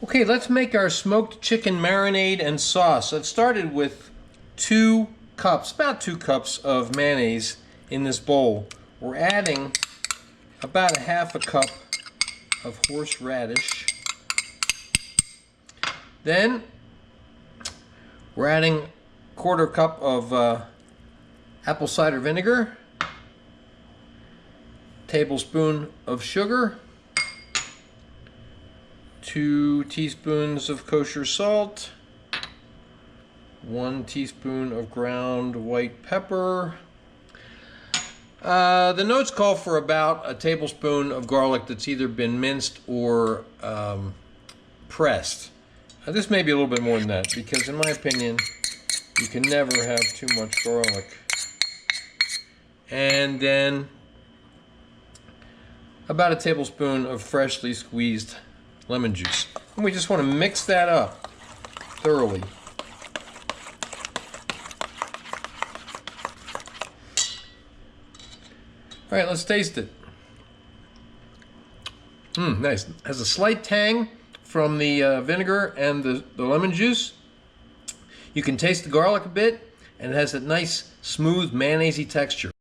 Okay, let's make our smoked chicken marinade and sauce. I've started with 2 cups, about 2 cups of mayonnaise in this bowl. We're adding about a half a cup of horseradish. Then we're adding 1/4 cup of apple cider vinegar, tablespoon of sugar, 2 teaspoons of kosher salt, 1 teaspoon of ground white pepper. The notes call for about a tablespoon of garlic that's either been minced or pressed. This may be a little bit more than that because in my opinion you can never have too much garlic. And then about a tablespoon of freshly squeezed lemon juice. And we just want to mix that up thoroughly. All right, let's taste it. Nice. Has a slight tang from the vinegar and the lemon juice. You can taste the garlic a bit, and it has a nice, smooth, mayonnaise-y texture.